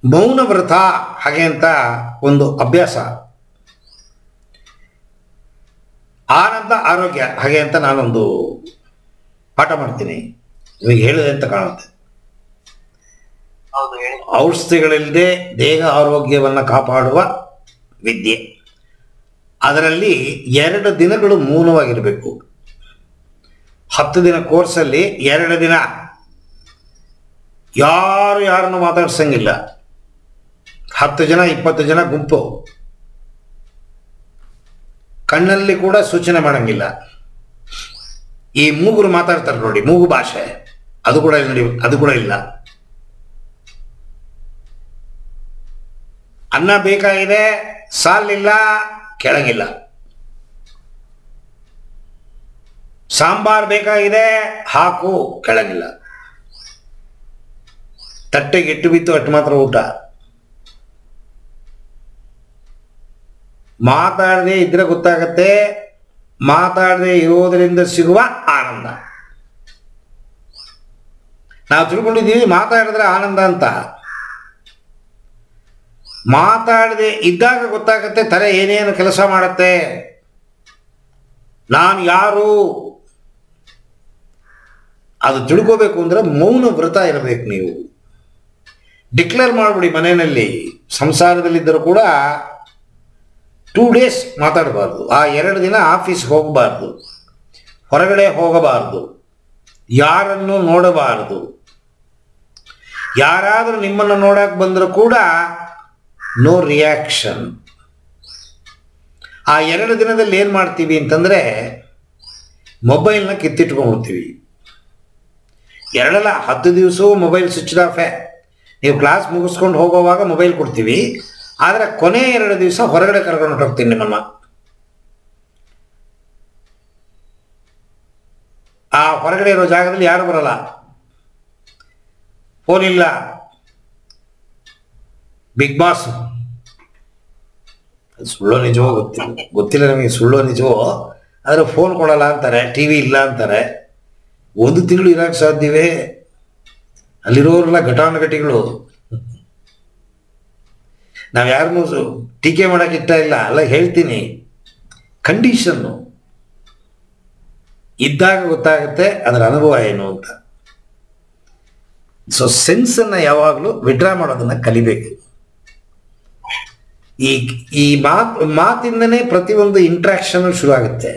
ಮೌನ ವ್ರತ ಹಾಗೆ ಅಂತ ಒಂದು ಅಭ್ಯಾಸ, ಆನಂದ ಆರೋಗ್ಯ ಹಾಗೆ ಅಂತ ನಾನೊಂದು ಪಾಠ ಮಾಡ್ತೀನಿ, ನಿಮಗೆ ಹೇಳಿದೆ ಅಂತ ಕಾಣುತ್ತೆ. ಔಷಧಿಗಳಿಲ್ಲದೆ ದೇಹ ಆರೋಗ್ಯವನ್ನು ಕಾಪಾಡುವ ವಿದ್ಯೆ. ಅದರಲ್ಲಿ 2 ದಿನಗಳು ಮೌನವಾಗಿರಬೇಕು. 10 ದಿನ ಕೋರ್ಸಲ್ಲಿ 2 ದಿನ ಯಾರನ್ನು ಮಾತಾಡ್ಸಂಗಿಲ್ಲ. 10 ಜನ 20 ಜನ ಗುಂಪು, ಕಣ್ಣಲ್ಲಿ ಕೂಡ ಸೂಚನೆ ಮಾಡಂಗಿಲ್ಲ. ಈ ಮೂಗುರು ಮಾತಾಡ್ತಾರೆ ನೋಡಿ, ಮೂಗು ಭಾಷೆ, ಅದು ಕೂಡ ಇಲ್ಲ. ಅನ್ನ ಬೇಕಾಗಿದೆ, ಸಾಲಿಲ್ಲ, ಕೆಳಗಿಲ್ಲ. ಸಾಂಬಾರ್ ಬೇಕಾಗಿದೆ, ಹಾಕು, ಕೆಳಗಿಲ್ಲ. ತಟ್ಟೆಗೆ ಇಟ್ಟು ಬಿತ್ತು ಅಟ್ಟು ಮಾತ್ರ ಊಟ. ಮಾತಾಡದೆ ಇದ್ರೆ ಗೊತ್ತಾಗತ್ತೆ ಮಾತಾಡದೆ ಇರೋದರಿಂದ ಸಿಗುವ ಆನಂದ. ನಾವು ತಿಳ್ಕೊಂಡಿದ್ದೀವಿ ಮಾತಾಡಿದ್ರೆ ಆನಂದ ಅಂತ. ಮಾತಾಡದೆ ಇದ್ದಾಗ ಗೊತ್ತಾಗತ್ತೆ ತಲೆ ಏನೇನು ಕೆಲಸ ಮಾಡುತ್ತೆ, ನಾನು ಯಾರು, ಅದು ತಿಳ್ಕೋಬೇಕು ಅಂದ್ರೆ ಮೌನ ವ್ರತ ಇರಬೇಕು. ನೀವು ಡಿಕ್ಲೇರ್ ಮಾಡಿಬಿಡಿ ಮನೆಯಲ್ಲಿ, ಸಂಸಾರದಲ್ಲಿದ್ದರೂ ಕೂಡ 2 ಡೇಸ್ ಮಾತಾಡಬಾರ್ದು. ಆ 2 ದಿನ ಆಫೀಸ್ಗೆ ಹೋಗಬಾರ್ದು, ಹೊರಗಡೆ ಹೋಗಬಾರ್ದು, ಯಾರನ್ನು ನೋಡಬಾರ್ದು. ಯಾರಾದರೂ ನಿಮ್ಮನ್ನು ನೋಡಕ್ಕೆ ಬಂದರೂ ಕೂಡ ನೋ ರಿಯಾಕ್ಷನ್. ಆ 2 ದಿನದಲ್ಲಿ ಏನು ಮಾಡ್ತೀವಿ ಅಂತಂದರೆ ಮೊಬೈಲ್ನ ಕಿತ್ತಿಟ್ಕೊಂಡ್ಬಿಡ್ತೀವಿ. 2 ಅಲ್ಲ 10 ದಿವಸವೂ ಮೊಬೈಲ್ ಸ್ವಿಚ್ ಆಫೇ. ನೀವು ಕ್ಲಾಸ್ ಮುಗಿಸ್ಕೊಂಡು ಹೋಗೋವಾಗ ಮೊಬೈಲ್ ಕೊಡ್ತೀವಿ, ಆದರೆ ಕೊನೆ 2 ದಿವಸ ಹೊರಗಡೆ ಕರ್ಕೊಂಡು ಹೋಗ್ತೀನಿ ನಿಮ್ಮನ್ನ. ಆ ಹೊರಗಡೆ ಇರೋ ಜಾಗದಲ್ಲಿ ಯಾರು ಬರಲ್ಲ, ಫೋನ್ ಇಲ್ಲ. ಬಿಗ್ ಬಾಸ್ ಸುಳ್ಳೋ ನಿಜವೋ ಗೊತ್ತಿಲ್ಲ ನಮಗೆ, ಸುಳ್ಳೋ ನಿಜವೋ, ಆದರೆ ಫೋನ್ ಕೊಡಲ್ಲ ಅಂತಾರೆ, ಟಿ ವಿ ಇಲ್ಲ ಅಂತಾರೆ. 1 ತಿಂಗಳು ಇರೋಕ್ಕೆ ಸಾಧ್ಯವೇ? ಅಲ್ಲಿರೋರೆಲ್ಲ ಘಟಾನುಘಟಿಗಳು. ನಾವು ಯಾರನ್ನೂ ಟೀಕೆ ಮಾಡೋಕ್ಕೆ ಇಷ್ಟ ಇಲ್ಲ, ಅಲ್ಲ ಹೇಳ್ತೀನಿ. ಕಂಡೀಷನ್ನು ಇದ್ದಾಗ ಗೊತ್ತಾಗುತ್ತೆ ಅದರ ಅನುಭವ ಏನು ಅಂತ. ಸೊ ಸೆನ್ಸನ್ನು ಯಾವಾಗಲೂ ವಿಡ್ರಾ ಮಾಡೋದನ್ನು ಕಲಿಬೇಕು. ಈ ಮಾತಿಂದನೇ ಪ್ರತಿಯೊಂದು ಇಂಟ್ರಾಕ್ಷನ್ ಶುರು ಆಗುತ್ತೆ.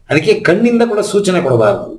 ಅದಕ್ಕೆ ಕಣ್ಣಿಂದ ಕೂಡ ಸೂಚನೆ ಕೊಡಬಾರ್ದು.